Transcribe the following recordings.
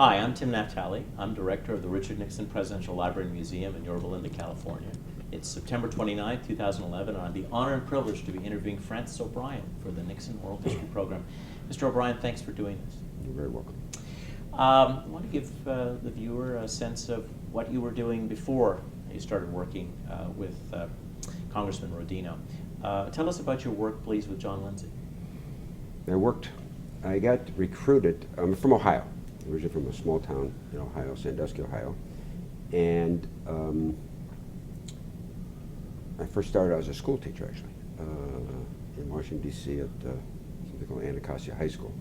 Hi, I'm Tim Naftali. I'm director of the Richard Nixon Presidential Library Museum in Yorba Linda, California. It's September 29, 2011, and I have the honor and privilege to be interviewing Francis O'Brien for the Nixon Oral History Program. Mr. O'Brien, thanks for doing this. You're very welcome. I want to give the viewer a sense of what you were doing before you started working with Congressman Rodino. Tell us about your work, please, with John Lindsay. I got recruited, I'm from Ohio, originally from a small town in Ohio, Sandusky, Ohio. And I first started out as a school teacher, actually, in Washington, D.C. at something called Anacostia High School.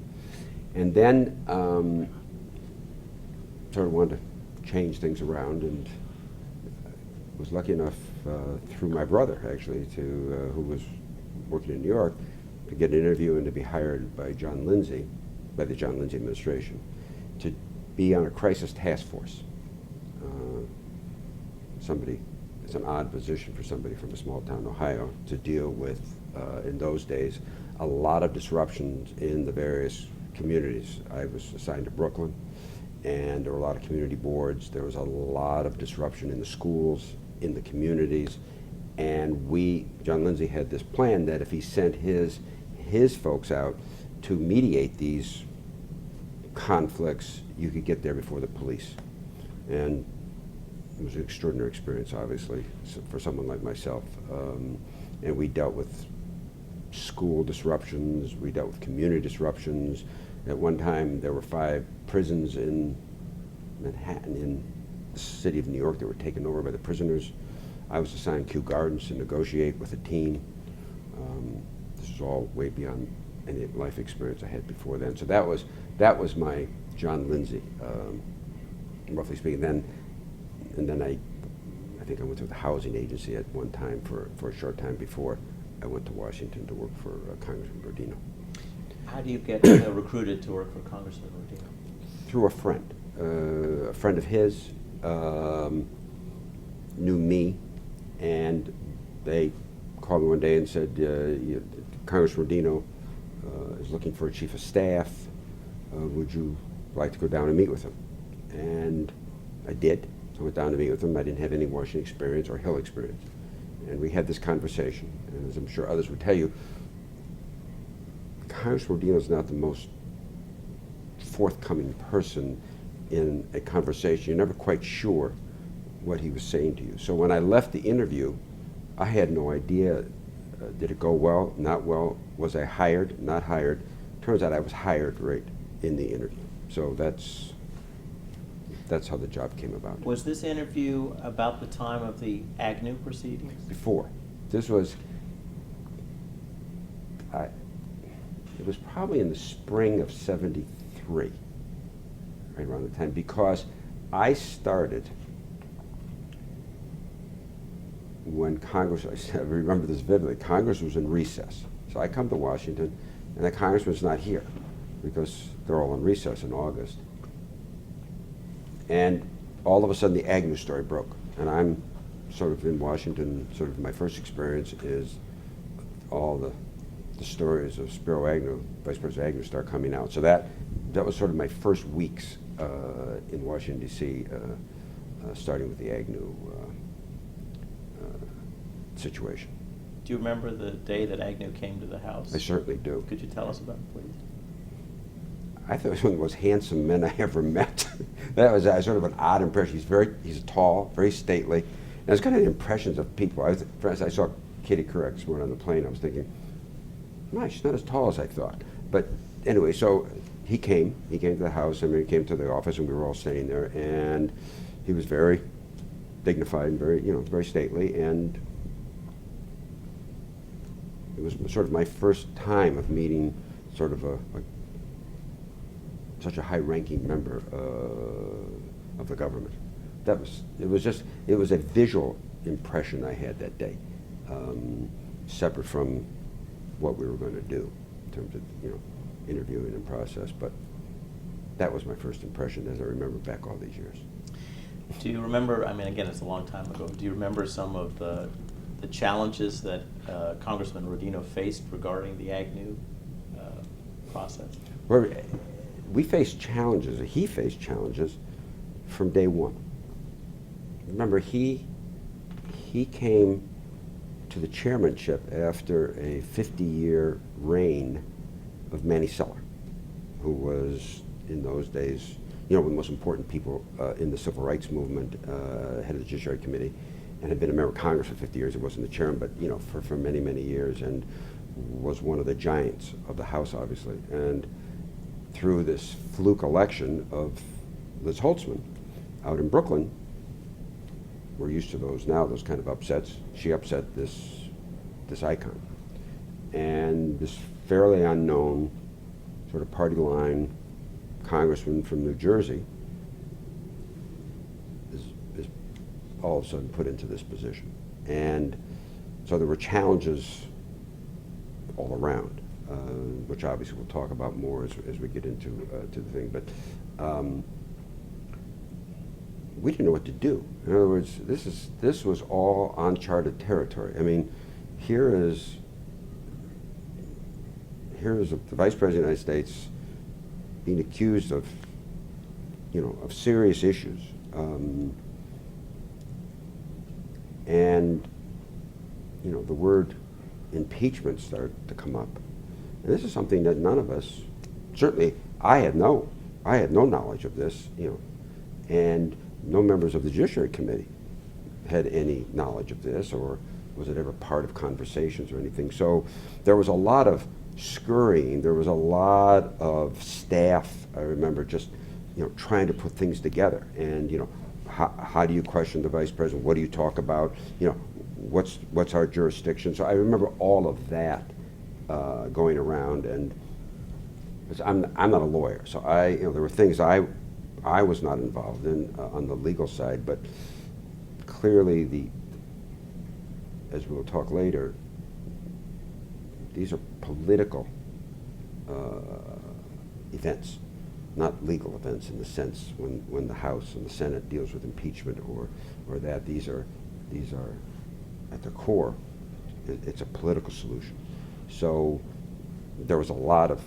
And then sort of wanted to change things around, and was lucky enough through my brother, actually, to who was working in New York, to get an interview and to be hired by John Lindsay, by the John Lindsay administration, to be on a crisis task force. It's an odd position for somebody from a small town, Ohio, to deal with, in those days, a lot of disruptions in the various communities. I was assigned to Brooklyn, and there were a lot of community boards. There was a lot of disruption in the schools, in the communities, and John Lindsay had this plan that if he sent his folks out to mediate these conflicts, you could get there before the police. And it was an extraordinary experience, obviously, for someone like myself. And we dealt with school disruptions, we dealt with community disruptions. At one time, there were 5 prisons in Manhattan, in the city of New York, that were taken over by the prisoners. I was assigned Kew Gardens to negotiate with a team. This is all way beyond any life experience I had before then. So that was my John Lindsay, roughly speaking. And then I think I went through the housing agency at one time for a short time before I went to Washington to work for Congressman Rodino. How do you get recruited to work for Congressman Rodino? Through a friend. A friend of his knew me, and they called me one day and said, Congressman Rodino is looking for a chief of staff. Would you like to go down and meet with him? And I did. I went down to meet with him. I didn't have any Washington experience or Hill experience. And we had this conversation, and as I'm sure others would tell you, Congressman Rodino is not the most forthcoming person in a conversation. You're never quite sure what he was saying to you. So when I left the interview, I had no idea, did it go well, not well, was I hired, not hired. Turns out I was hired right in the interview. So that's how the job came about. Was this interview about the time of the Agnew proceedings? Before. This was, it was probably in the spring of '73, right around the time, because I started when Congress, I remember this vividly, Congress was in recess. So I come to Washington, and the congressman's not here because they're all in recess in August. And all of a sudden the Agnew story broke. And I'm sort of in Washington, sort of my first experience is all the stories of Spiro Agnew, Vice President Agnew, start coming out. So that was sort of my first weeks in Washington, D.C., starting with the Agnew situation. Do you remember the day that Agnew came to the House? I certainly do. Could you tell us about it, please? I thought he was one of the most handsome men I ever met. That was sort of an odd impression. He's tall, very stately. And I was kind of impressions of people. For instance, I saw Katie Couric this morning on the plane. I was thinking, no, she's not as tall as I thought. But anyway, so he came to the House, and he came to the office, and we were all staying there, and he was very dignified and very stately, and it was sort of my first time of meeting sort of such a high-ranking member of the government. It was a visual impression I had that day, separate from what we were going to do in terms of interviewing and process. But that was my first impression as I remember back all these years. Do you remember, I mean, again, it's a long time ago, do you remember some of the challenges that Congressman Rodino faced regarding the Agnew process? Well, we faced challenges, he faced challenges from day one. Remember, he came to the chairmanship after a 50-year reign of Manny Seller, who was, in those days, one of the most important people in the civil rights movement, head of the Judiciary Committee, and had been a member of Congress for 50 years. He wasn't the chairman, but for many, many years, and was one of the giants of the House, obviously. And through this fluke election of Liz Holtzman out in Brooklyn, we're used to those now, those kind of upsets. She upset this icon. And this fairly unknown sort of party line congressman from New Jersey is all of a sudden put into this position. And so there were challenges all around, which obviously we'll talk about more as we get into to the thing. But we didn't know what to do. In other words, this was all uncharted territory. I mean, here is the Vice President of the United States being accused of, of serious issues, and the word impeachment started to come up, and this is something that none of us, certainly I had no knowledge of this, and no members of the Judiciary Committee had any knowledge of this, or was it ever part of conversations or anything. So there was a lot of scurrying. There was a lot of staff, I remember, just trying to put things together. And how do you question the Vice President? What do you talk about? What's our jurisdiction? So I remember all of that going around. And I'm not a lawyer, so there were things I was not involved in on the legal side, but clearly as we'll talk later, these are political events, not legal events in the sense when the House and the Senate deals with impeachment or that. These are at their core, it's a political solution. So there was a lot of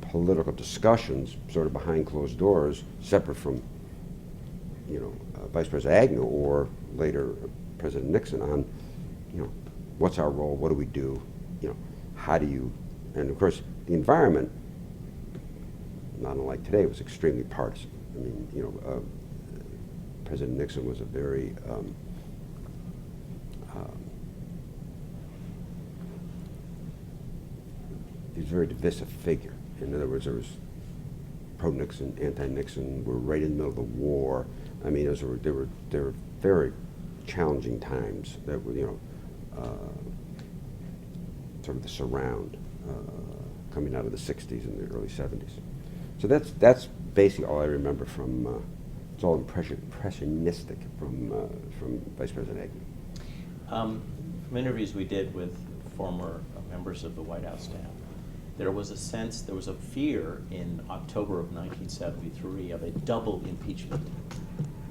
political discussions sort of behind closed doors, separate from Vice President Agnew or later President Nixon on what's our role, what do we do, how do you, and of course the environment, not unlike today, was extremely partisan. I mean, President Nixon was a very he was a very divisive figure. In other words, there was pro-Nixon, anti-Nixon. We're right in the middle of the war. I mean, there were very challenging times that were, sort of the surround coming out of the 60s and the early 70s. So that's basically all I remember from, it's all impressionistic from Vice President Agnew. From interviews we did with former members of the White House staff, there was a sense, there was a fear in October of 1973 of a double impeachment,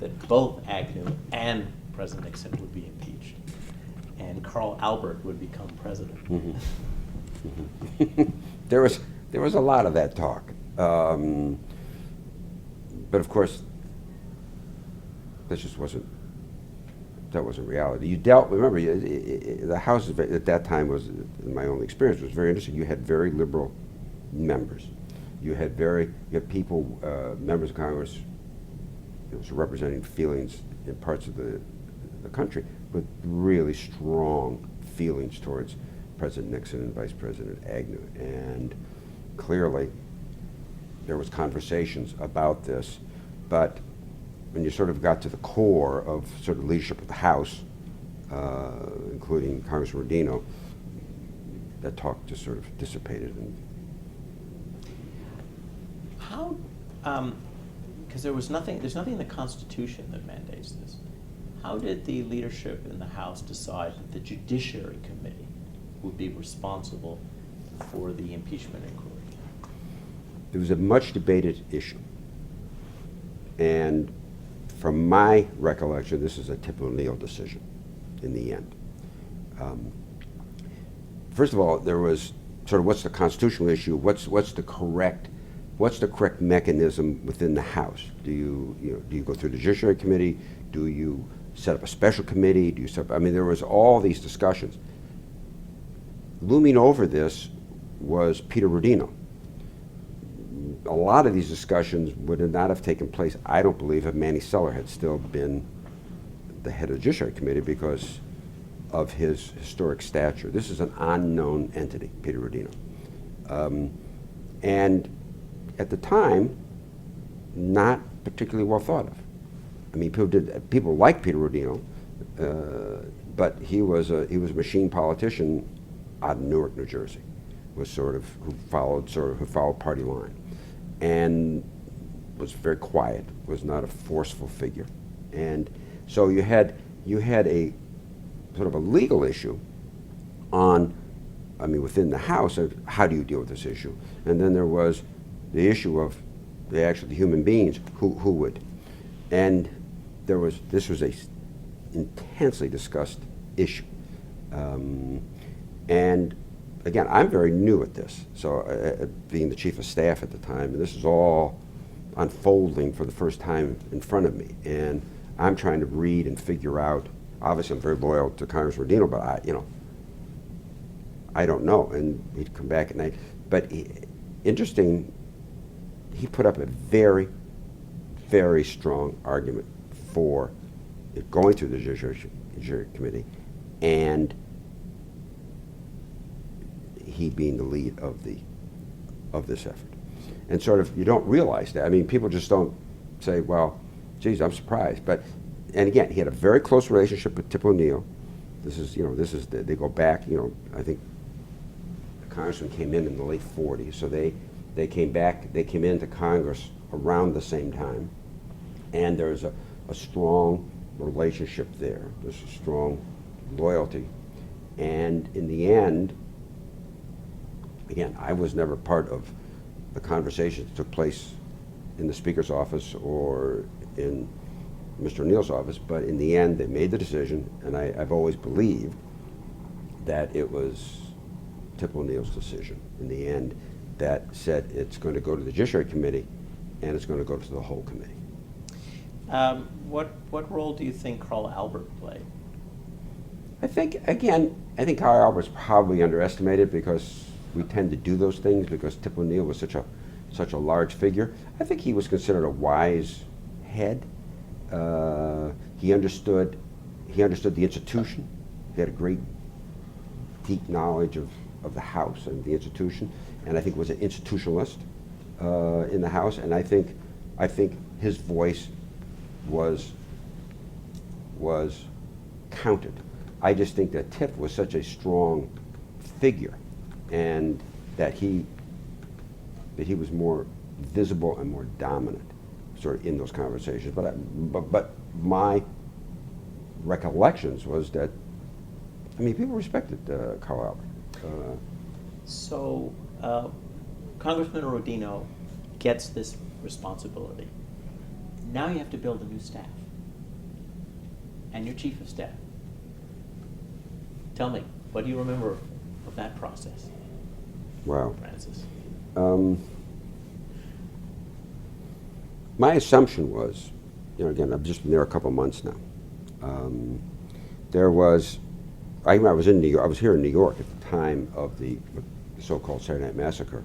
that both Agnew and President Nixon would be impeached, and Carl Albert would become president. Mm-hmm. Mm-hmm. There was a lot of that talk, but of course, that wasn't reality. You remember, the House at that time was, in my own experience, was very interesting. You had very liberal members. You had people, members of Congress, representing feelings in parts of the country, with really strong feelings towards President Nixon and Vice President Agnew. And clearly, there was conversations about this, but when you sort of got to the core of sort of leadership of the House, including Congressman Rodino, that talk just sort of dissipated. And how, because there's nothing in the Constitution that mandates this. How did the leadership in the House decide that the Judiciary Committee would be responsible for the impeachment inquiry? It was a much debated issue. And from my recollection, this is a Tip O'Neill decision in the end. First of all, there was sort of what's the constitutional issue, what's the correct what's the correct mechanism within the House? Do you go through the Judiciary Committee? Do you set up a special committee? Do you set up, I mean, there was all these discussions. Looming over this was Peter Rodino. A lot of these discussions would not have taken place, I don't believe, if Manny Seller had still been the head of the Judiciary Committee because of his historic stature. This is an unknown entity, Peter Rodino. And at the time, not particularly well thought of. I mean, people liked Peter Rodino, but he was a machine politician out of Newark, New Jersey, who followed party line, and was very quiet, was not a forceful figure, and so you had a sort of a legal issue within the House of how do you deal with this issue, and then there was the issue of the human beings who would, and this was a intensely discussed issue. And again, I'm very new at this, so being the chief of staff at the time, and this is all unfolding for the first time in front of me, and I'm trying to read and figure out. Obviously, I'm very loyal to Congressman Rodino, but I don't know. And he'd come back at night. But interesting, he put up a very, very strong argument for it going through the Judiciary Committee, and he being the lead of this effort. And sort of, you don't realize that. I mean, people just don't say, well, geez, I'm surprised. But, and again, he had a very close relationship with Tip O'Neill. They go back, I think the Congressman came in the late 40s, so they came into Congress around the same time. And there's a strong relationship there. There's a strong loyalty. And in the end, again, I was never part of the conversations that took place in the Speaker's office or in Mr. O'Neill's office, but in the end, they made the decision, and I've always believed that it was Tip O'Neill's decision in the end that said it's going to go to the Judiciary Committee and it's going to go to the whole committee. What role do you think Carl Albert played? I think Carl Albert's probably underestimated because we tend to do those things because Tip O'Neill was such a large figure. I think he was considered a wise head. He understood the institution. He had a great deep knowledge of the House and the institution, and I think was an institutionalist in the House. And I think his voice was counted. I just think that Tip was such a strong figure, and that he was more visible and more dominant, sort of in those conversations. But my recollections was that, I mean, people respected Carl Albert. So Congressman Rodino gets this responsibility. Now you have to build a new staff, and your chief of staff. Tell me, what do you remember of that process? Wow. Francis. My assumption was, again, I've just been there a couple months now. I was in New York. I was here in New York at the time of the so-called Saturday Night Massacre,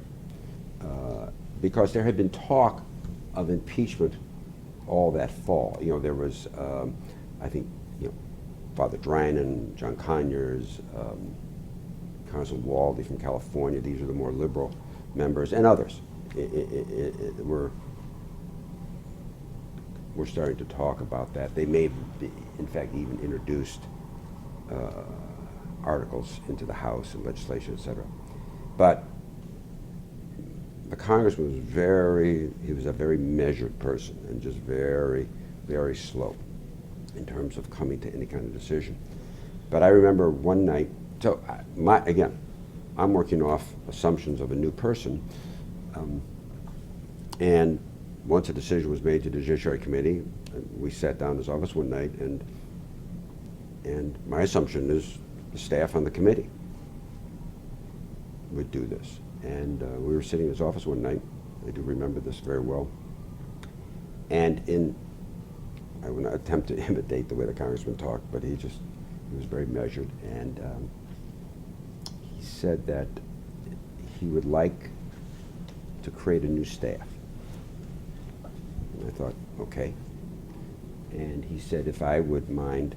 because there had been talk of impeachment all that fall. There was, I think, Father Drinan, John Conyers, Congressman Waldy from California. These are the more liberal members, and others were starting to talk about that. They may, in fact, even introduced articles into the House and legislation, etc. But the Congressman was a very measured person and just very, very slow in terms of coming to any kind of decision. But I remember one night, so again, I'm working off assumptions of a new person, and once a decision was made to the Judiciary Committee, we sat down in his office one night, and my assumption is the staff on the committee would do this. And we were sitting in his office one night, I do remember this very well. And I will not attempt to imitate the way the congressman talked, but he was very measured. And he said that he would like to create a new staff. And I thought, okay. And he said if I would mind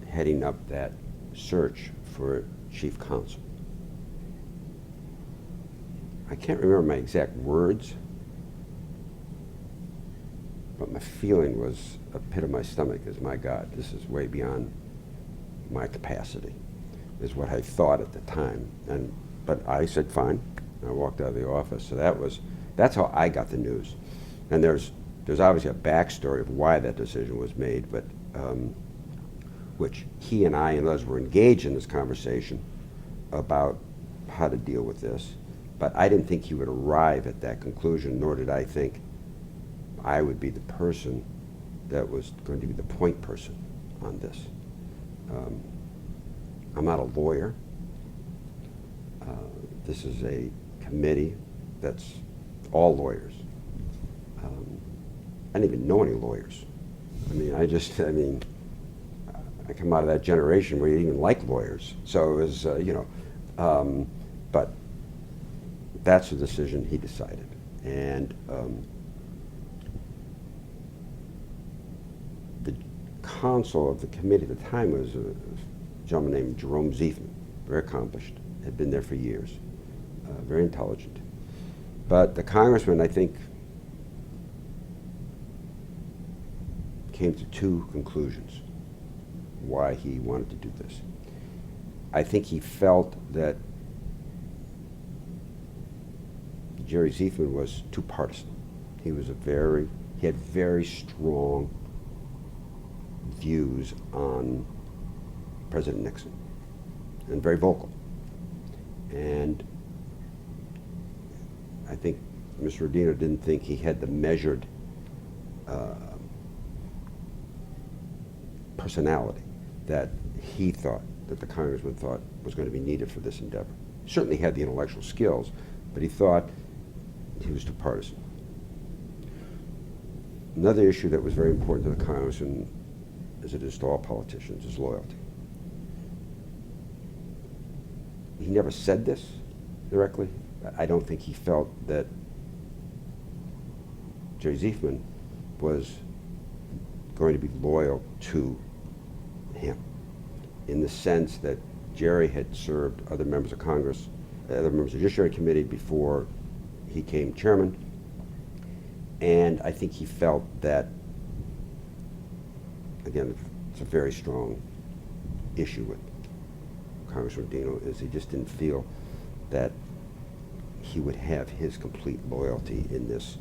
heading up that search for chief counsel. I can't remember my exact words, but my feeling was a pit of my stomach is, my God, this is way beyond my capacity, is what I thought at the time. But I said, fine. I walked out of the office. So that's how I got the news. And there's obviously a backstory of why that decision was made, but which he and I and others were engaged in this conversation about how to deal with this. But I didn't think he would arrive at that conclusion, nor did I think I would be the person that was going to be the point person on this. I'm not a lawyer. This is a committee that's all lawyers. I didn't even know any lawyers. I come out of that generation where you didn't even like lawyers. So it was, but that's the decision he decided. And the counsel of the committee at the time was a gentleman named Jerome Ziefman, very accomplished, had been there for years, very intelligent. But the congressman, I think, came to two conclusions why he wanted to do this. I think he felt that Jerry Ziefman was too partisan. He had very strong views on President Nixon, and very vocal. And I think Mr. Rodino didn't think he had the measured personality that he thought, that the congressman thought was going to be needed for this endeavor. Certainly had the intellectual skills, but he thought he was too partisan. Another issue that was very important to the congressman, as it is to all politicians, is loyalty. He never said this directly. I don't think he felt that Jerry Ziefman was going to be loyal to him, in the sense that Jerry had served other members of Congress, other members of the Judiciary Committee before he came chairman, and I think he felt that, again, it's a very strong issue with Congressman Rodino, is he just didn't feel that he would have his complete loyalty in this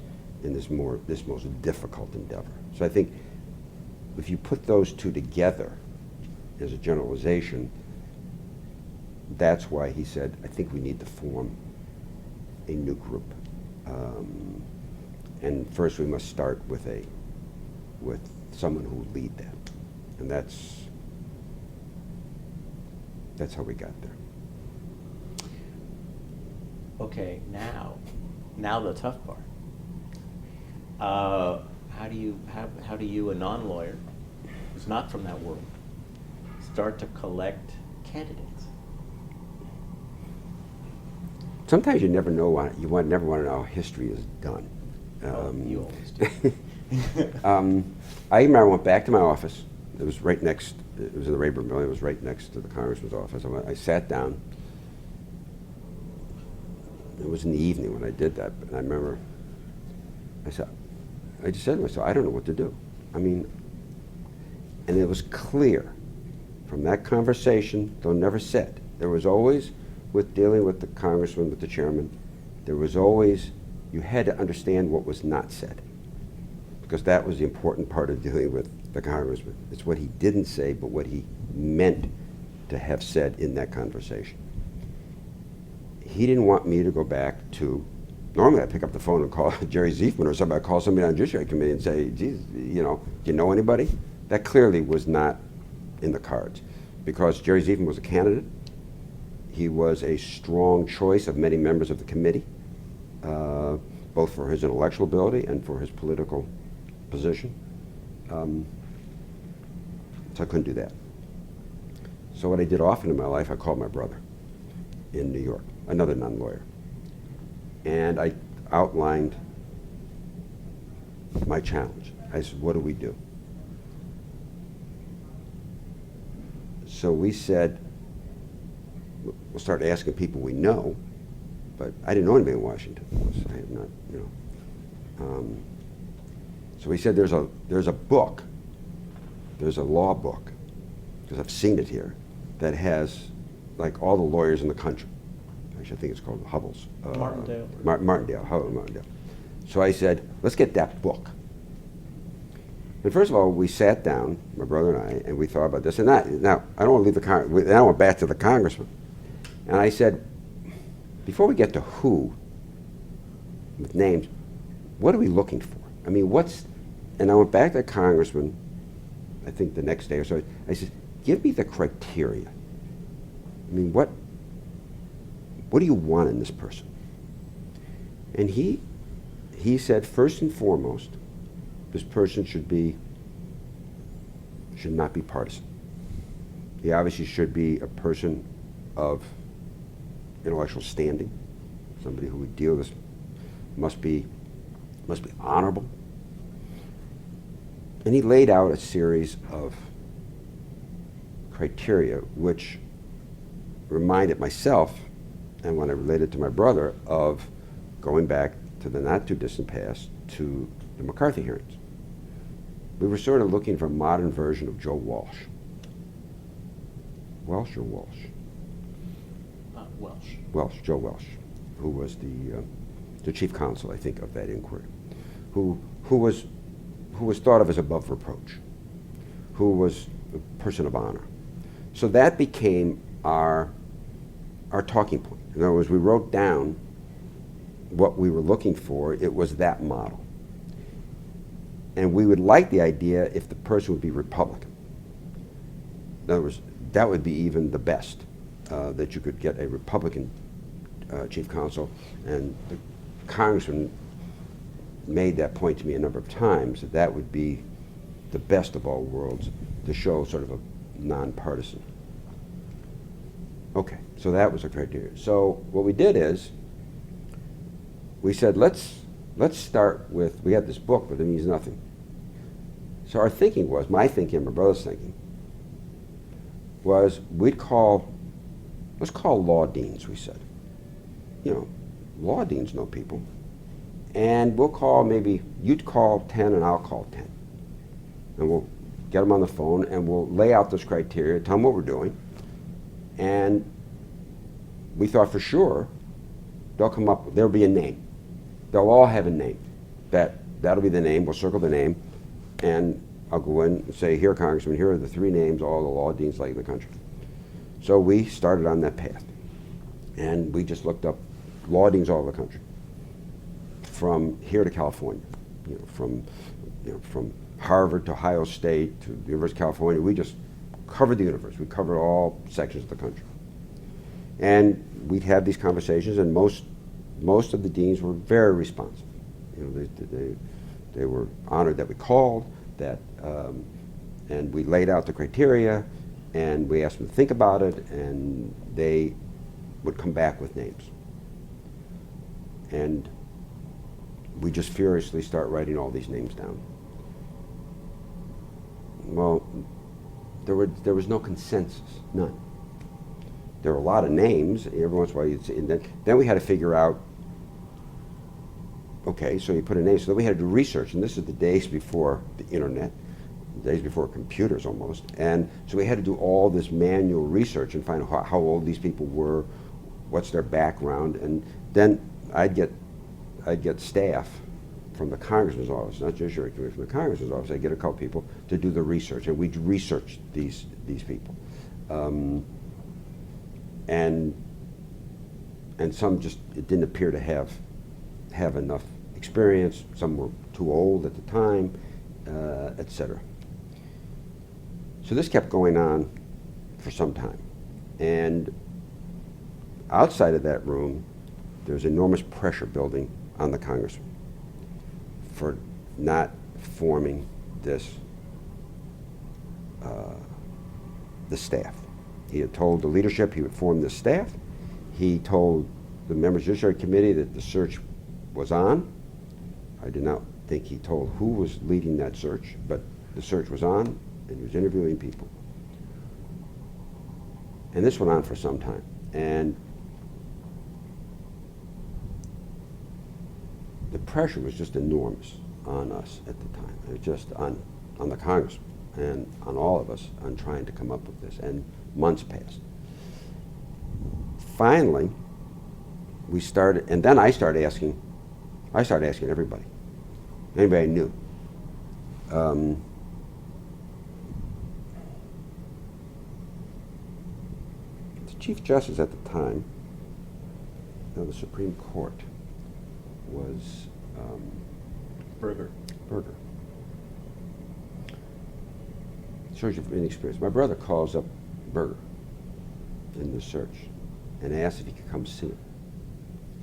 most difficult endeavor. So I think if you put those two together as a generalization, that's why he said, I think we need to form a new group. And first we must start with someone who will lead that. And that's how we got there. Okay, now the tough part. How do you, a non-lawyer, who's not from that world, start to collect candidates? Sometimes you never know never want to know how history is done. You always do. I remember I went back to my office. It was right next. It was in the Rayburn building. It was right next to the congressman's office. I sat down. It was in the evening when I did that, but I remember. I just said to myself, I don't know what to do. And it was clear from that conversation, though never said. There was always, with dealing with the congressman, with the chairman, there was always, you had to understand what was not said, because that was the important part of dealing with the congressman. It's what he didn't say, but what he meant to have said in that conversation. He didn't want me to go back to, normally I pick up the phone and call Jerry Ziefman or somebody, call somebody on the Judiciary Committee and say, geez, do you know anybody? That clearly was not in the cards, because Jerry Ziefman was a candidate. He was a strong choice of many members of the committee. both for his intellectual ability and for his political position. So I couldn't do that. So what I did often in my life, I called my brother in New York, another non-lawyer. And I outlined my challenge. I said, what do we do? So we said, we'll start asking people we know, but I didn't know anybody in Washington. I have not, you know. So we said, there's a book, there's a law book, because I've seen it here, that has like all the lawyers in the country. Actually, I think it's called Hubbell's. Martindale. Martindale, Hubbell Martindale. So I said, let's get that book. And first of all, we sat down, my brother and I, and we thought about this. And now, I don't want to leave the I went back to the Congressman. And I said, before we get to who, with names, what are we looking for? I mean, and I went back to the Congressman, I think the next day or so. I said, give me the criteria. I mean, what do you want in this person? And he said, first and foremost, this person should not be partisan. He obviously should be a person of intellectual standing, somebody who would deal with this, must be honorable. And he laid out a series of criteria which reminded myself, and when I related to my brother, of going back to the not too distant past to the McCarthy hearings. We were sort of looking for a modern version of Joe Walsh. Welsh or Walsh? Welsh. Welsh, Joe Welsh, who was the chief counsel, I think, of that inquiry, who was thought of as above reproach, who was a person of honor. So that became our talking point. In other words, we wrote down what we were looking for. It was that model. And we would like the idea if the person would be Republican. In other words, that would be even the best, that you could get a Republican chief counsel. And the Congressman made that point to me a number of times, that would be the best of all worlds, to show sort of a nonpartisan. Okay, so that was a criteria. So what we did is, we said, let's start with, we had this book, but it means nothing. So our thinking was, my thinking, my brother's thinking, was let's call law deans, we said. You know, law deans know people. And we'll call, maybe you'd call 10 and I'll call 10. And we'll get them on the phone and we'll lay out this criteria, tell them what we're doing. And we thought for sure there'll be a name. They'll all have a name. That'll be the name, we'll circle the name, and I'll go in and say, here, Congressman, here are the 3 names all the law deans like in the country. So we started on that path. And we just looked up law deans all over the country, from here to California, from Harvard to Ohio State to the University of California. We just covered the universe. We covered all sections of the country. And we'd have these conversations, and most of the deans were very responsive. They were honored that we called, and we laid out the criteria, and we asked them to think about it, and they would come back with names. And we just furiously start writing all these names down. Well, there was no consensus, none. There were a lot of names. Every once in a while you'd see, and then we had to figure out, okay, so you put a name. So then we had to do research, and this is the days before the internet, the days before computers almost. And so we had to do all this manual research and find out how old these people were, what's their background, and then I'd get staff from the Congressman's office, not Judiciary Committee, from the Congressman's office. I'd get a couple people to do the research, and we'd research these people. And some just, it didn't appear to have enough experience. Some were too old at the time, etc. So this kept going on for some time. And outside of that room, there's enormous pressure building on the congressman for not forming this, the staff. He had told the leadership he would form the staff. He told the members of the Judiciary Committee that the search was on. I do not think he told who was leading that search, but the search was on, and he was interviewing people. And this went on for some time. And the pressure was just enormous on us at the time. It was just on the Congress and on all of us on trying to come up with this. And months passed. Finally, we started, and then I started asking everybody, anybody I knew. The Chief Justice at the time of the Supreme Court was Berger. Search of inexperience. My brother calls up Berger in the search and asks if he could come see him.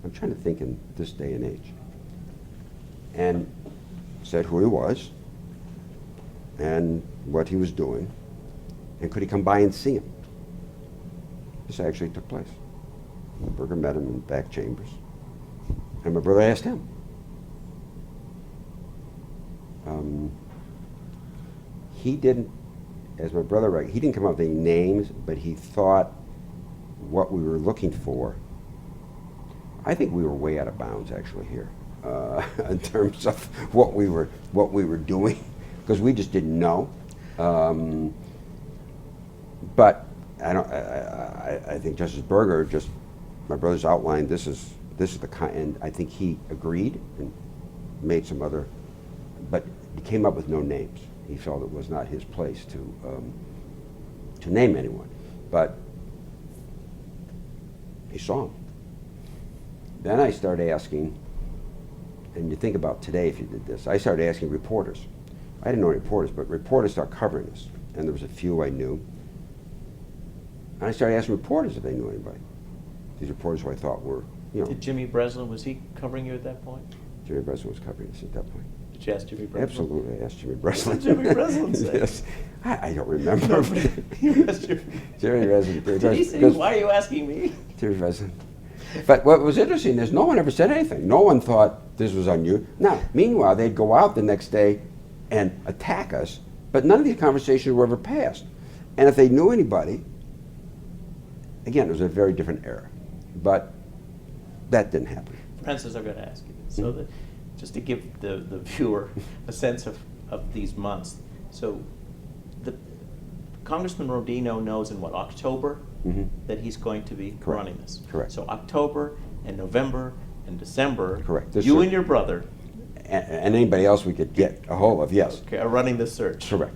I'm trying to think in this day and age. And said who he was and what he was doing, and could he come by and see him. This actually took place. Berger met him in back chambers, and my brother asked him. He didn't, as my brother wrote, he didn't come up with any names, but he thought what we were looking for. I think we were way out of bounds actually here in terms of what we were doing, because we just didn't know. But I think Justice Berger just, my brother's outlined this is the kind, and I think he agreed and made some other, but he came up with no names. He felt it was not his place to name anyone, but he saw him. Then I started asking, and you think about today if you did this, I started asking reporters. I didn't know any reporters, but reporters started covering this, and there was a few I knew. And I started asking reporters if they knew anybody. These reporters who I thought were, you know. Did Jimmy Breslin, was he covering you at that point? Jimmy Breslin was covering us at that point. Did you ask Jimmy Breslin? Absolutely, I asked Jimmy Breslin. What did Jimmy Breslin say? Yes, I don't remember. Jimmy Breslin. Did he say, why are you asking me? Jimmy Breslin. But what was interesting is no one ever said anything. No one thought this was unusual. Now, meanwhile, they'd go out the next day and attack us, but none of these conversations were ever passed. And if they knew anybody, again, it was a very different era. But that didn't happen. Francis, I've got to ask you this, so that just to give the viewer a sense of these months. So the Congressman Rodino knows in what, October, that he's going to be running this? Correct. So October and November and December, correct. You and your brother, and anybody else we could get a hold of, yes. Okay, are running this search. Correct.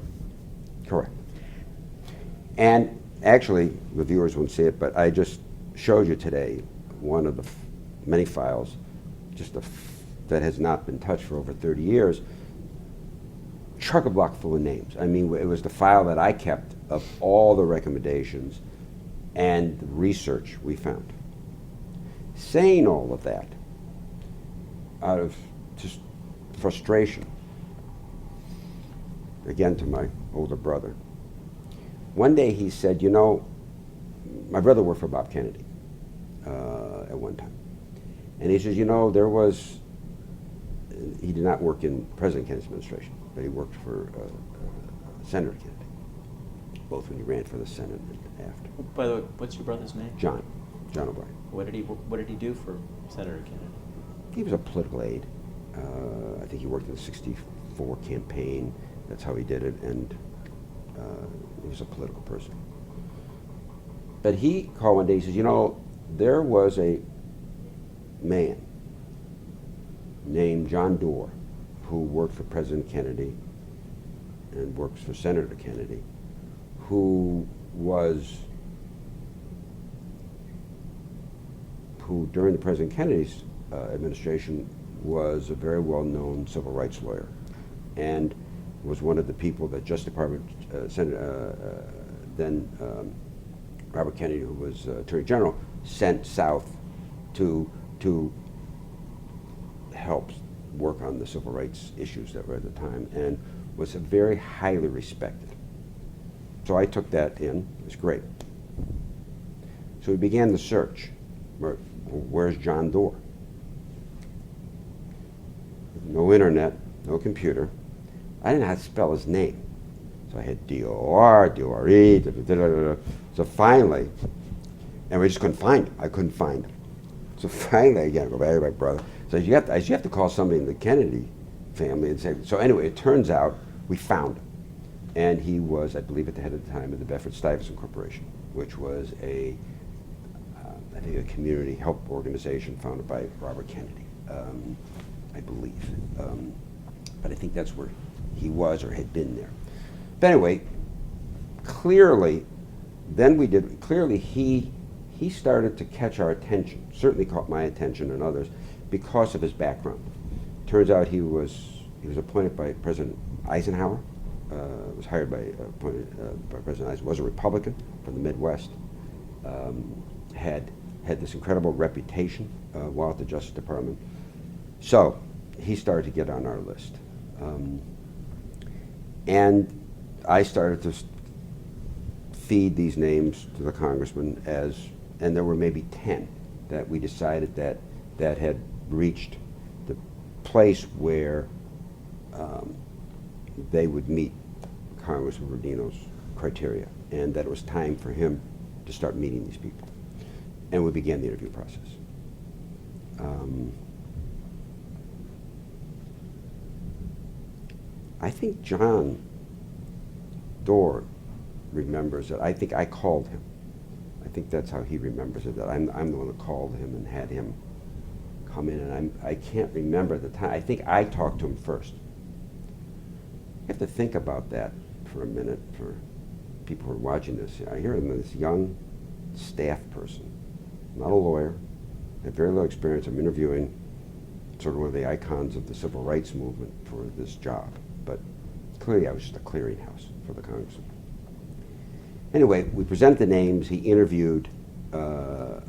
Correct. And actually, the viewers won't see it, but I just showed you today one of the many files, just that has not been touched for over 30 years, chock-a-block full of names. I mean, it was the file that I kept of all the recommendations and the research we found. Saying all of that out of just frustration, again to my older brother, one day he said, you know, my brother worked for Bob Kennedy at one time. And he says, you know, there was, he did not work in President Kennedy's administration, but he worked for Senator Kennedy, both when he ran for the Senate and after. By the way, what's your brother's name? John O'Brien. What did he do for Senator Kennedy? He was a political aide. I think he worked in the '64 campaign. That's how he did it, and he was a political person. But he called one day, he says, you know, there was a man named John Doar who worked for President Kennedy and works for Senator Kennedy, who during the President Kennedy's administration was a very well-known civil rights lawyer and was one of the people that Justice Department, then Robert Kennedy, who was Attorney General, sent south to helped work on the civil rights issues that were at the time, and was very highly respected. So I took that in. It was great. So we began the search. Where's John Doar? No internet, no computer. I didn't know how to spell his name. So I had D-O-R, D-O-R-E, da-da-da-da-da. So finally, and we just couldn't find him. I couldn't find him. So finally, again, I go back to my brother. So you have to call somebody in the Kennedy family and say, so anyway, it turns out we found him. And he was, I believe at the head at the time, of the Bedford-Stuyvesant Corporation, which was I think a community help organization founded by Robert Kennedy, I believe. But I think that's where he was or had been there. But anyway, clearly, he started to catch our attention, certainly caught my attention and others, because of his background. Turns out he was appointed by President Eisenhower, was appointed by President Eisenhower, was a Republican from the Midwest, had this incredible reputation while at the Justice Department. So he started to get on our list. And I started to feed these names to the congressman and there were maybe 10 that we decided that had reached the place where they would meet Congressman Rodino's criteria, and that it was time for him to start meeting these people. And we began the interview process. I think John Doar remembers it. I think I called him. I think that's how he remembers it, that I'm the one that called him and had him come in, and I can't remember the time. I think I talked to him first. You have to think about that for a minute for people who are watching this. I hear him as this young staff person, not a lawyer, had very little experience. I'm interviewing sort of one of the icons of the civil rights movement for this job, but clearly I was just a clearinghouse for the congressman. Anyway, we presented the names. He interviewed the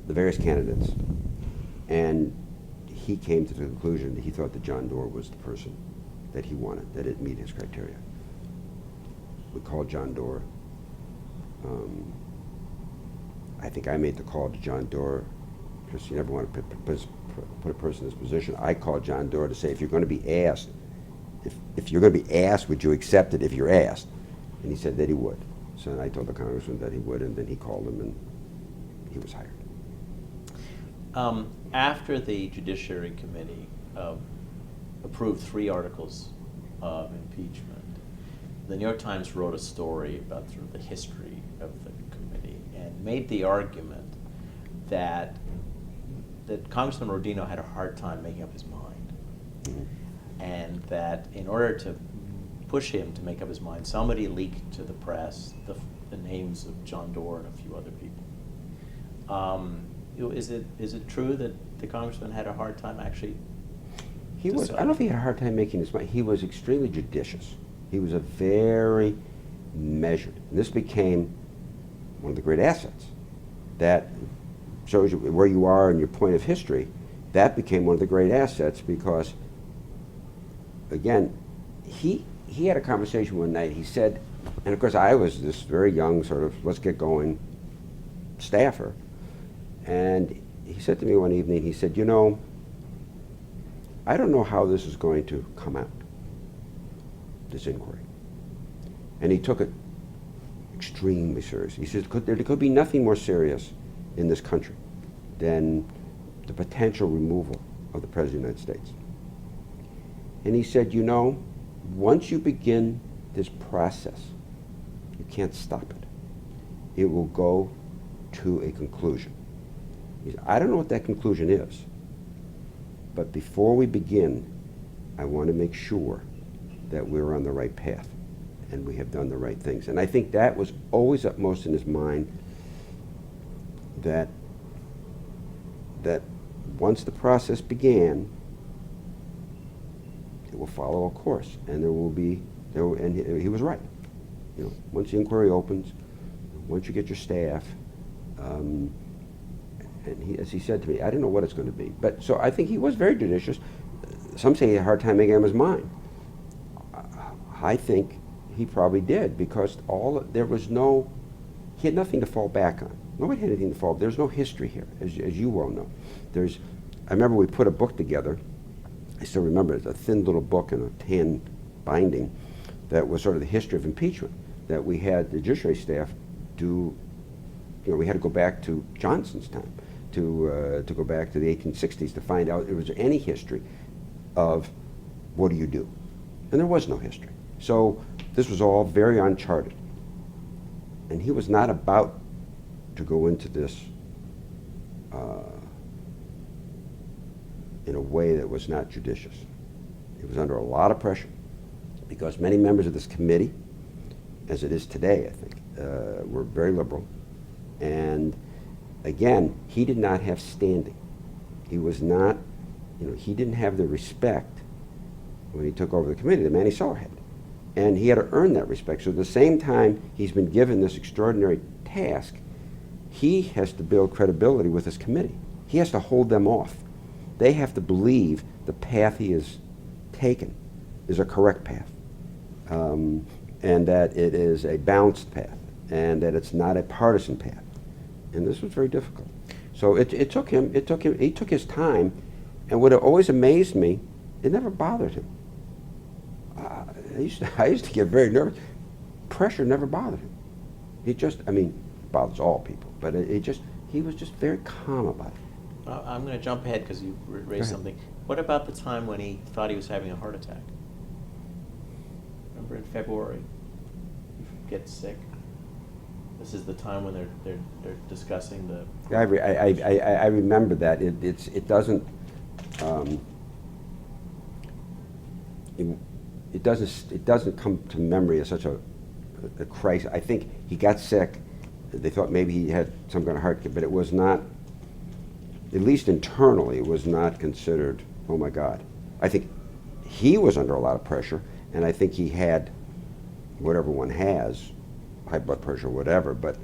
various candidates, and he came to the conclusion that he thought that John Doar was the person that he wanted, that it meet his criteria. We called John Doar. I think I made the call to John Doar because you never want to put a person in this position. I called John Doar to say, if you're going to be asked, if you're going to be asked, would you accept it if you're asked? And he said that he would. So I told the congressman that he would, and then he called him, and he was hired. After the Judiciary Committee approved 3 articles of impeachment, the New York Times wrote a story about sort of the history of the committee and made the argument that Congressman Rodino had a hard time making up his mind, and that in order to push him to make up his mind, somebody leaked to the press the names of John Doar and a few other people. Is it true that the congressman had a hard time actually? I don't know if he had a hard time making his mind. He was extremely judicious. He was a very measured. And this became one of the great assets that shows you where you are in your point of history. That became one of the great assets because, again, he had a conversation one night. He said, and of course I was this very young sort of let's get going staffer, and he said to me one evening, he said, you know, I don't know how this is going to come out, this inquiry. And he took it extremely seriously. He said there could be nothing more serious in this country than the potential removal of the President of the United States. And he said, you know, once you begin this process, you can't stop it. It will go to a conclusion. He said, I don't know what that conclusion is, but before we begin, I want to make sure that we're on the right path and we have done the right things. And I think that was always upmost in his mind, that once the process began, it will follow a course, and and he was right. You know, once the inquiry opens, once you get your staff, And he, as he said to me, I don't know what it's going to be. But so I think he was very judicious. Some say he had a hard time making up his mind. I think he probably did, because there was no, he had nothing to fall back on. Nobody had anything to fall. There's no history here, as you well know. I remember we put a book together. I still remember it. It's a thin little book in a tan binding that was sort of the history of impeachment, that we had the Judiciary staff do. We had to go back to Johnson's time, to go back to the 1860s to find out if there was any history of what do you do. And there was no history. So this was all very uncharted. And he was not about to go into this in a way that was not judicious. He was under a lot of pressure, because many members of this committee, as it is today, I think, were very liberal. And again, he did not have standing. He was not, he didn't have the respect when he took over the committee that Manny Suller had. And he had to earn that respect. So at the same time he's been given this extraordinary task, he has to build credibility with his committee. He has to hold them off. They have to believe the path he has taken is a correct path, and that it is a balanced path, and that it's not a partisan path. And this was very difficult. So he took his time, and what always amazed me, it never bothered him. I used to get very nervous. Pressure never bothered him. It bothers all people, but he was just very calm about it. I'm going to jump ahead because you raised something. What about the time when he thought he was having a heart attack? Remember in February, he gets sick. This is the time when they're discussing the. I remember that. It doesn't. It doesn't come to memory as such a crisis. I think he got sick. They thought maybe he had some kind of heart, but it was not. At least internally, it was not considered, oh my God. I think he was under a lot of pressure, and I think he had whatever one has, high blood pressure, whatever, but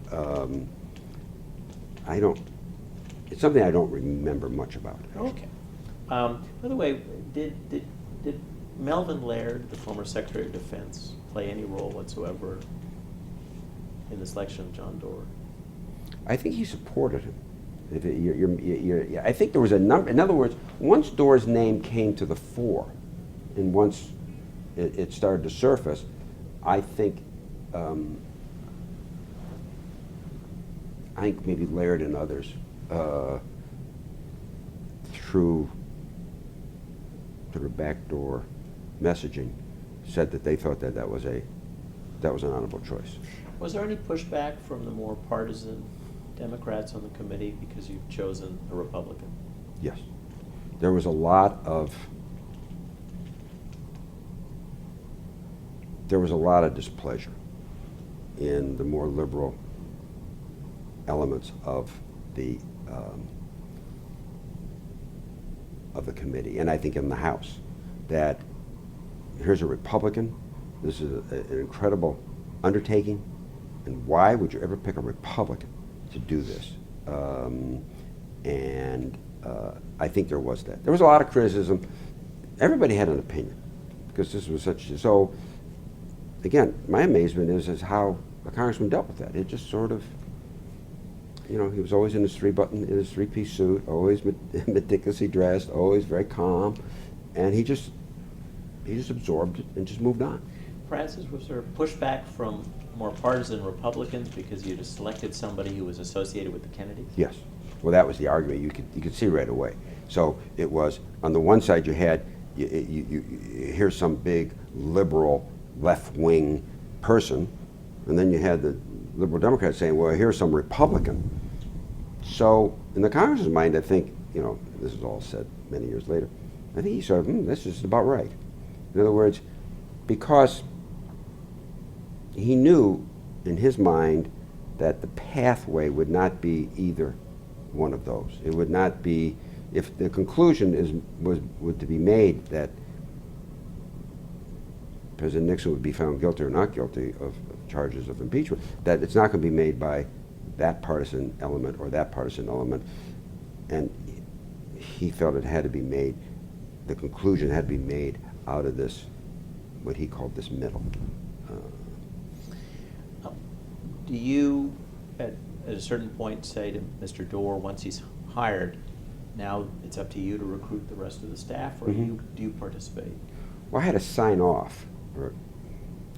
it's something I don't remember much about. Okay. By the way, did Melvin Laird, the former Secretary of Defense, play any role whatsoever in the selection of John Doar? I think he supported him. I think there was a number. In other words, once Doar's name came to the fore, and once it started to surface, I think maybe Laird and others, through sort of backdoor messaging, said that they thought that was an honorable choice. Was there any pushback from the more partisan Democrats on the committee because you've chosen a Republican? Yes. There was a lot of displeasure in the more liberal elements of the committee, and I think in the House, that here's a Republican, this is an incredible undertaking, and why would you ever pick a Republican to do this? I think there was that. There was a lot of criticism. Everybody had an opinion, because this was so again, my amazement is how a congressman dealt with that. It just sort of, he was always in his three-piece suit, always meticulously dressed, always very calm, and he just absorbed it and just moved on. Francis, was there pushback from more partisan Republicans because you just selected somebody who was associated with the Kennedys? Yes. Well, that was the argument. You could see right away. So it was, on the one side you had, here's some big liberal left-wing person, and then you had the liberal Democrats saying, well, here's some Republican. So in the Congress's mind, I think, this is all said many years later, I think he sort of, this is about right. In other words, because he knew in his mind that the pathway would not be either one of those. It would not be, if the conclusion was to be made that President Nixon would be found guilty or not guilty of charges of impeachment, that it's not going to be made by that partisan element or that partisan element. and he felt it had to be made, the conclusion had to be made out of this, what he called this middle. Do you, at a certain point, say to Mr. Doar, once he's hired, now it's up to you to recruit the rest of the staff, or do you participate? Well, I had to sign off, or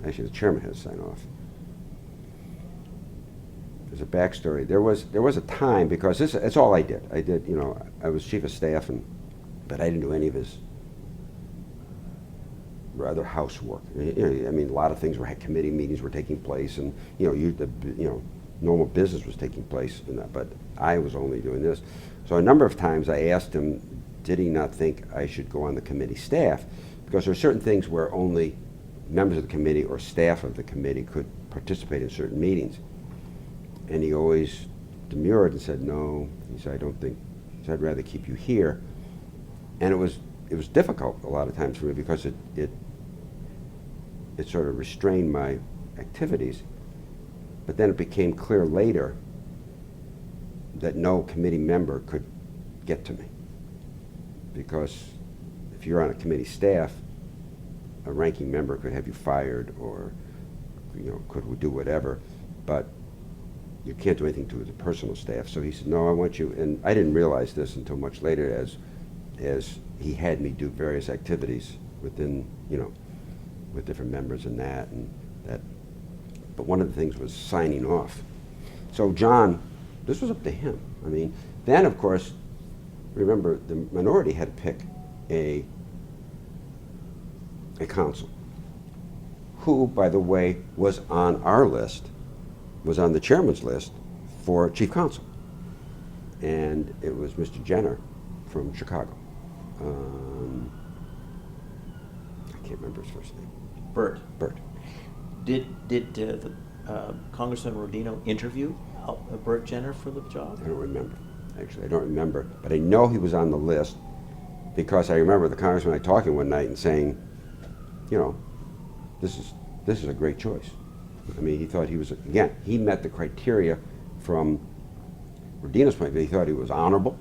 actually the chairman had to sign off. There's a backstory. There was a time, because it's all I did. I was chief of staff, but I didn't do any of his rather housework. I mean, a lot of things committee meetings were taking place, and normal business was taking place, but I was only doing this. So a number of times I asked him, did he not think I should go on the committee staff? Because there are certain things where only members of the committee or staff of the committee could participate in certain meetings. And he always demurred and said, no. He said, I don't think, he said, I'd rather keep you here. And it was difficult a lot of times for me, because it sort of restrained my activities. But then it became clear later that no committee member could get to me, because if you're on a committee staff, a ranking member could have you fired, or could do whatever, but you can't do anything to the personal staff. So he said, no, I want you, and I didn't realize this until much later, as he had me do various activities within, with different members and that. But one of the things was signing off. So John, this was up to him. I mean, then of course, remember, the minority had to pick a counsel, who, by the way, was on our list, was on the chairman's list for chief counsel. And it was Mr. Jenner from Chicago. I can't remember his first name. Bert. Bert. Did Congressman Rodino interview Bert Jenner for the job? I don't remember. Actually, I don't remember. But I know he was on the list, because I remember the congressman and I talking one night and saying, this is a great choice. I mean, he thought he was, again, he met the criteria from Rodino's point of view. He thought he was honorable.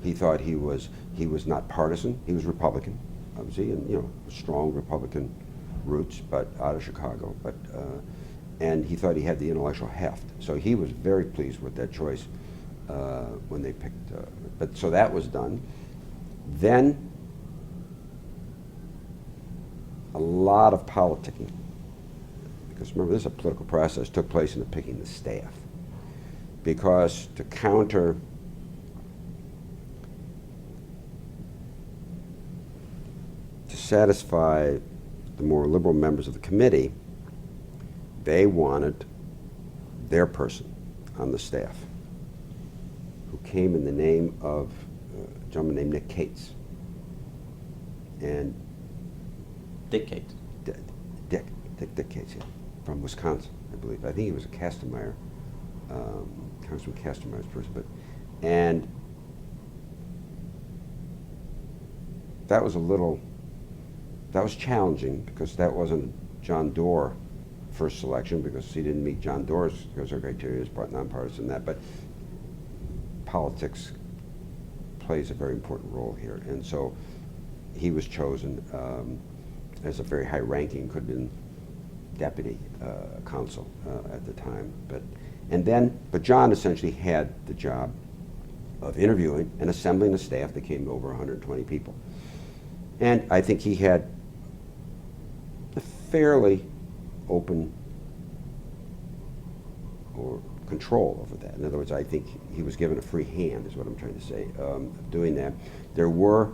He thought he was not partisan. He was Republican, obviously, and strong Republican roots, but out of Chicago. But and he thought he had the intellectual heft. So he was very pleased with that choice when they picked. But so that was done. Then a lot of politicking, because remember, this is a political process, took place in the picking the staff. Because to counter to satisfy the more liberal members of the committee, they wanted their person on the staff, who came in the name of a gentleman named Nick Cates. And Dick Cates. Dick Cates, yeah, from Wisconsin, I believe. I think he was a Kastenmeier, Congressman Kastenmeier's person. And that was challenging, because that wasn't John Doar first selection, because he didn't meet John Doar's, because our criteria is nonpartisan, that, but politics plays a very important role here. And so he was chosen as a very high ranking, could have been deputy counsel at the time. But John essentially had the job of interviewing and assembling a staff that came over 120 people. And I think he had a fairly open or control over that. In other words, I think he was given a free hand, is what I'm trying to say, of doing that. There were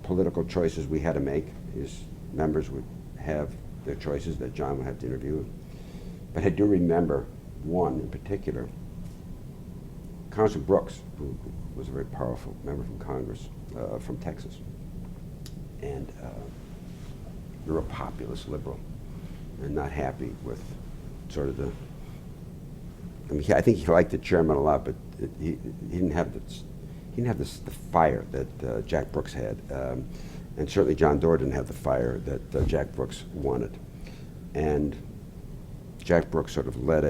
political choices we had to make. His members would have their choices that John would have to interview. But I do remember one in particular, Congressman Brooks, who was a very powerful member from Congress, from Texas, and a real populist liberal, and not happy with sort of the, I mean, I think he liked the chairman a lot, but he didn't have the fire that Jack Brooks had, and certainly John Doar didn't have the fire that Jack Brooks wanted. And Jack Brooks sort of led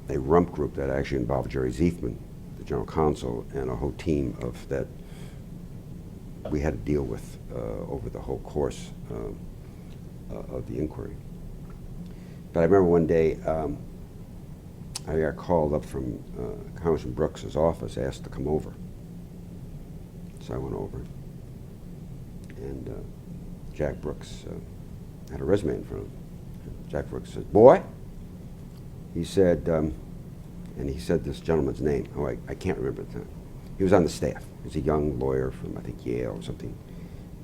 a rump group that actually involved Jerry Ziefman, the general counsel, and a whole team of that we had to deal with over the whole course of the inquiry. But I remember one day I got called up from Congressman Brooks's office, asked to come over. So I went over, and Jack Brooks had a resume in front of him. Jack Brooks said, "Boy," he said, and he said this gentleman's name. Oh, I can't remember at the time. He was on the staff. He was a young lawyer from, I think, Yale or something.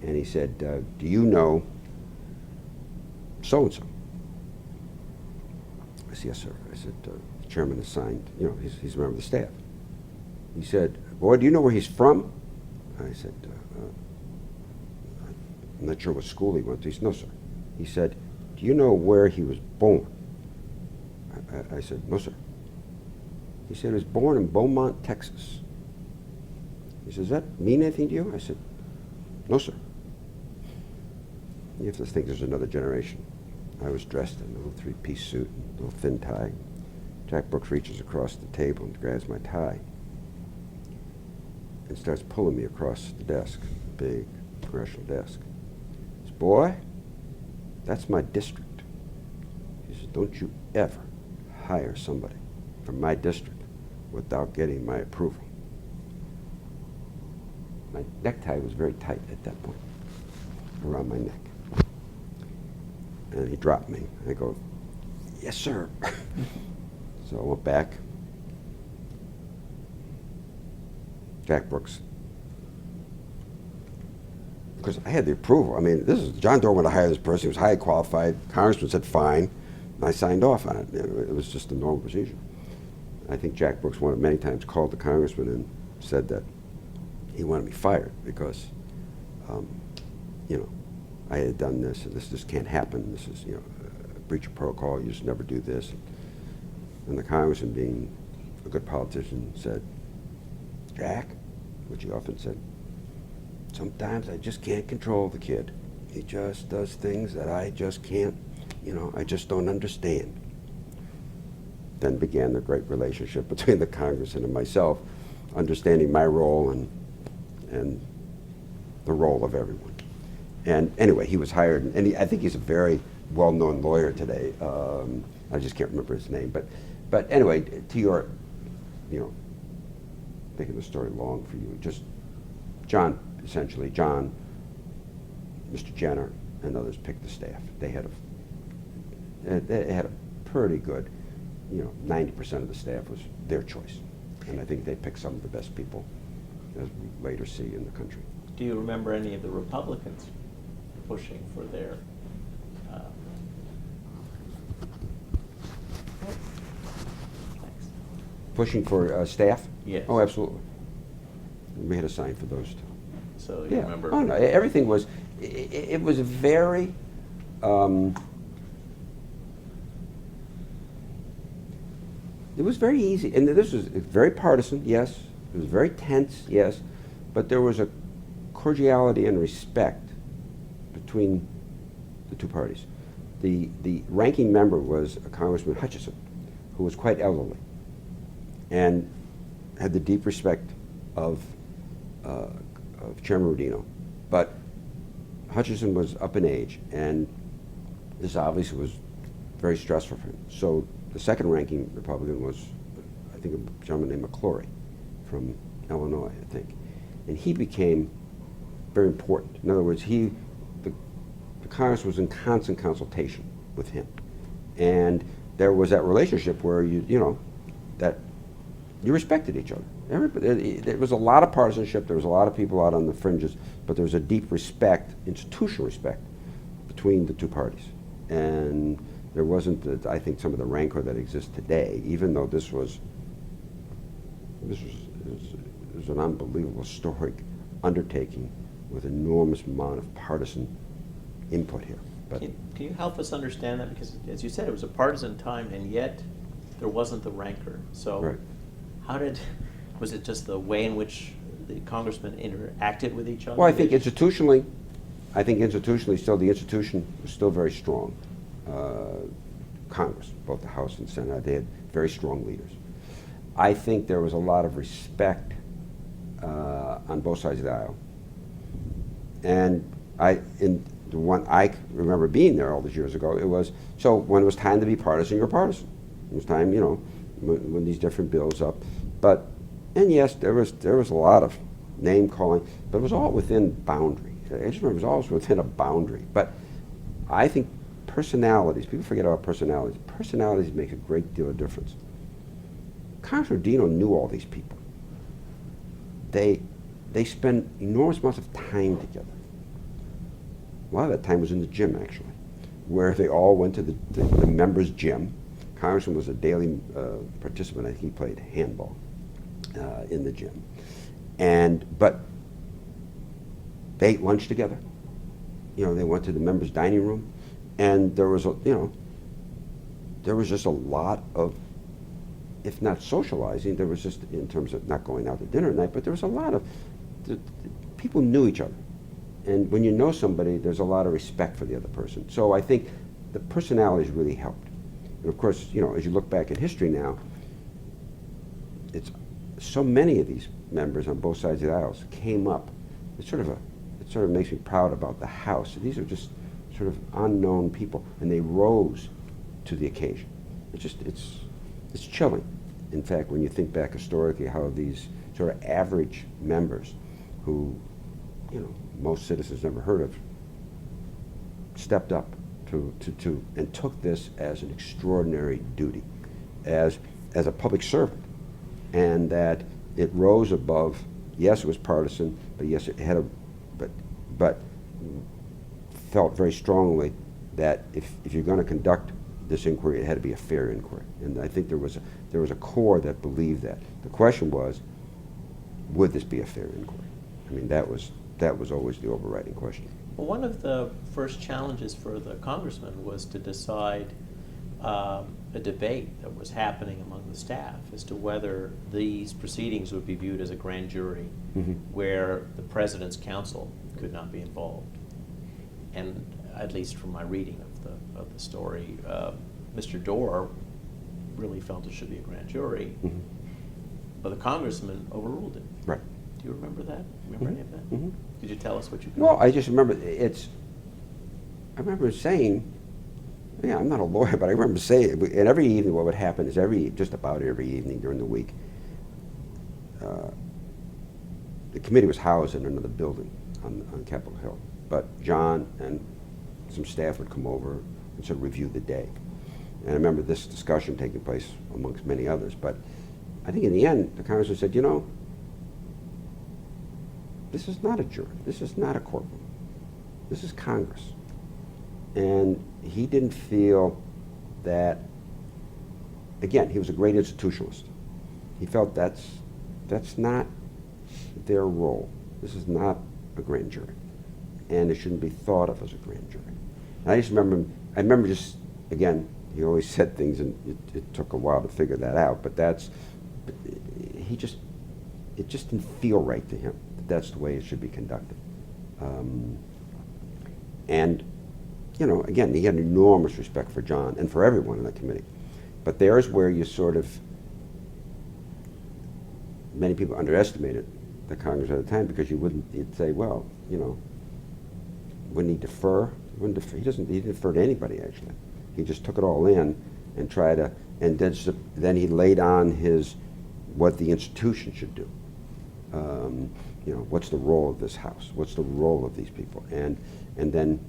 And he said, "Do you know so-and-so?" I said, "Yes, sir." I said, "The chairman has signed, you know, he's a member of the staff." He said, "Boy, do you know where he's from?" I said, "I'm not sure what school he went to." He said, "No, sir." He said, "Do you know where he was born?" I said, "No, sir." He said, "He was born in Beaumont, Texas." He says, "Does that mean anything to you?" I said, "No, sir." You have to think there's another generation. I was dressed in a little three-piece suit, and a little thin tie. Jack Brooks reaches across the table and grabs my tie and starts pulling me across the desk, big congressional desk. He says, "Boy, that's my district." He says, "Don't you ever hire somebody from my district without getting my approval." My necktie was very tight at that point, around my neck. And he dropped me. I go, "Yes, sir." So I went back. Jack Brooks, because I had the approval. I mean, this is John Doar wanted to hire this person. He was highly qualified. Congressman said fine, and I signed off on it. It was just a normal procedure. I think Jack Brooks many times called the congressman and said that he wanted me fired because, you know, I had done this, and this just can't happen. This is, you know, a breach of protocol. You just never do this. And the congressman, being a good politician, said, "Jack," which he often said, "sometimes I just can't control the kid. He just does things that I just can't, you know, I just don't understand." Then began the great relationship between the congressman and myself, understanding my role and the role of everyone. And anyway, he was hired, and I think he's a very well-known lawyer today. I just can't remember his name, but anyway, to your, you know, making the story long for you, just John, essentially, John, Mr. Jenner, and others picked the staff. They had a pretty good, you know, 90% of the staff was their choice. And I think they picked some of the best people, as we later see in the country. Do you remember any of the Republicans pushing for their thanks. Pushing for staff? Yes. Oh, absolutely. We had a sign for those too. So you remember? Oh no, everything was. It was very. It was very easy, and this was very partisan. Yes, it was very tense. Yes, but there was a cordiality and respect between the two parties. The ranking member was a Congressman Hutchison, who was quite elderly, and had the deep respect of Chairman Rodino. But Hutchison was up in age, and this obviously was very stressful for him. So the second ranking Republican was, I think, a gentleman named McClory from Illinois, I think. And he became very important. In other words, the Congress was in constant consultation with him. And there was that relationship where that you respected each other. There was a lot of partisanship, there was a lot of people out on the fringes, but there was a deep respect, institutional respect, between the two parties. And there wasn't, I think, some of the rancor that exists today, even though this was an unbelievable historic undertaking with enormous amount of partisan input here. But Can you help us understand that? Because, as you said, it was a partisan time, and yet there wasn't the rancor. So right. Was it just the way in which the congressmen interacted with each other? Well, I think institutionally, still the institution was still very strong. Congress, both the House and Senate, they had very strong leaders. I think there was a lot of respect on both sides of the aisle. And in the one I remember being there all those years ago, it was, so when it was time to be partisan, you're partisan. It was time, you know, when these different bills up. But, and yes, there was a lot of name calling, but it was all within boundary. I just remember it was always within a boundary. But I think personalities, people forget about personalities. Personalities make a great deal of difference. Congressman Rodino knew all these people. They spend enormous amounts of time together. A lot of that time was in the gym, actually, where they all went to the members' gym. Congressman was a daily participant. I think he played handball in the gym. But they ate lunch together. You know, they went to the members' dining room, and there was just a lot of, if not socializing, there was just, in terms of not going out to dinner at night, but there was a lot of, people knew each other. And when you know somebody, there's a lot of respect for the other person. So I think the personalities really helped. And of course, you know, as you look back at history now, it's so many of these members on both sides of the aisles came up. It sort of makes me proud about the House. These are just sort of unknown people, and they rose to the occasion. It's chilling. In fact, when you think back historically, how these sort of average members, who, you know, most citizens never heard of, stepped up and took this as an extraordinary duty, as a public servant, and that it rose above. Yes, it was partisan, but yes, it had but felt very strongly that if you're going to conduct this inquiry, it had to be a fair inquiry. And I think there was a core that believed that. The question was, would this be a fair inquiry? I mean, that was always the overriding question. Well, one of the first challenges for the congressman was to decide a debate that was happening among the staff as to whether these proceedings would be viewed as a grand jury, Mm-hmm. where the president's counsel could not be involved. And at least from my reading of the story, Mr. Doar really felt it should be a grand jury, Mm-hmm. but the congressman overruled it. Right. Do you remember that? Remember any of that? Mm-hmm. Could you tell us what you could? Well, I just remember I remember saying, yeah, I'm not a lawyer, but I remember saying, and every evening what would happen is just about every evening during the week, the committee was housed in another building on Capitol Hill. But John and some staff would come over and sort of review the day. And I remember this discussion taking place amongst many others. But I think in the end, the congressman said, you know, this is not a jury. This is not a courtroom. This is Congress. And he didn't feel that, again, he was a great institutionalist. He felt that's not their role. This is not a grand jury. And it shouldn't be thought of as a grand jury. And I remember just, again, he always said things, and it took a while to figure that out, but it just didn't feel right to him that that's the way it should be conducted. And, you know, again, he had enormous respect for John and for everyone in that committee. But there's where you sort of, many people underestimated the Congress at the time, because you'd say, well, you know, wouldn't he defer? He didn't defer to anybody, actually. He just took it all in and tried to, and then he laid on what the institution should do. You know, what's the role of this House? What's the role of these people? And then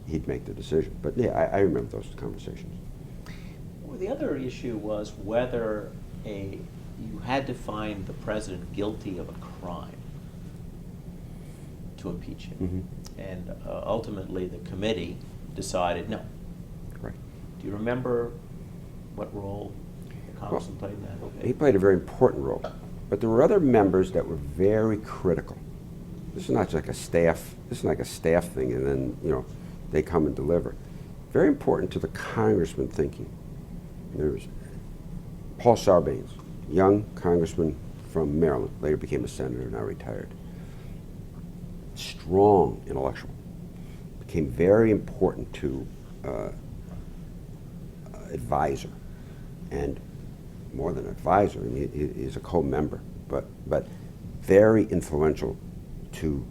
he'd make the decision. But yeah, I remember those conversations. Well, the other issue was whether you had to find the president guilty of a crime to impeach him. Mm-hmm. And ultimately the committee decided no. Right. Do you remember what role the congressman played in that? He played a very important role. But there were other members that were very critical. This is not like a staff thing, and then, you know, they come and deliver. Very important to the congressman thinking. There was Paul Sarbanes, young congressman from Maryland, later became a senator, now retired. Strong intellectual. Became very important to advisor. And more than an advisor. I mean, he's a co-member, but very influential to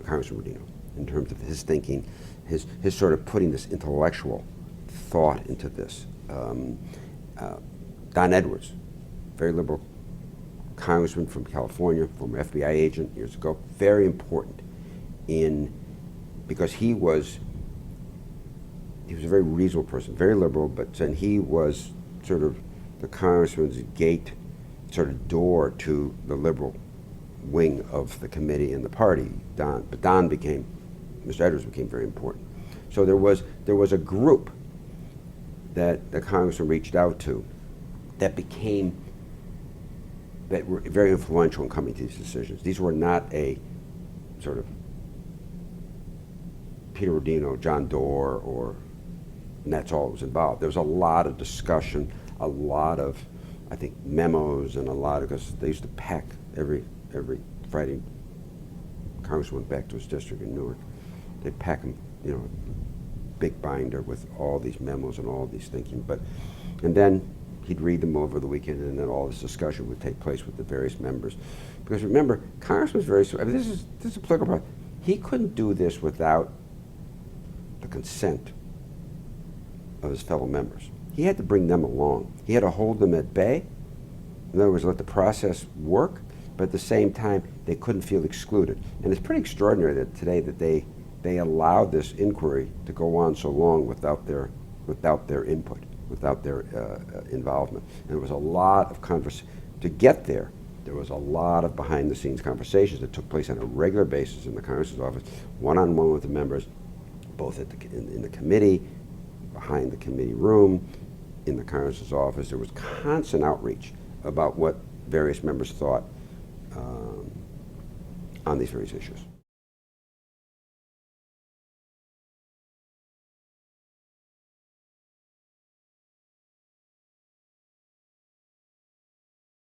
Congressman Rodino in terms of his thinking, his sort of putting this intellectual thought into this. Don Edwards, very liberal congressman from California, former FBI agent years ago, very important because he was a very reasonable person, very liberal, and he was sort of the congressman's gate, sort of door to the liberal wing of the committee and the party, Don. But Mr. Edwards became very important. So there was a group that the congressman reached out to that were very influential in coming to these decisions. These were not a sort of Peter Rodino, John Doar, and that's all that was involved. There was a lot of discussion, a lot of, I think, memos, and because they used to pack every Friday. Congressman went back to his district in Newark. They'd pack him, big binder with all these memos and all these thinking. And then he'd read them over the weekend, and then all this discussion would take place with the various members. Because remember, Congress was very, I mean, this is applicable. He couldn't do this without the consent of his fellow members. He had to bring them along. He had to hold them at bay. In other words, let the process work, but at the same time, they couldn't feel excluded. And it's pretty extraordinary that today that they allowed this inquiry to go on so long without their input, without their involvement. And there was a lot of conversation. To get there, there was a lot of behind-the-scenes conversations that took place on a regular basis in the Congress's office, one-on-one with the members, both in the committee, behind the committee room, in the Congress's office. There was constant outreach about what various members thought on these various issues.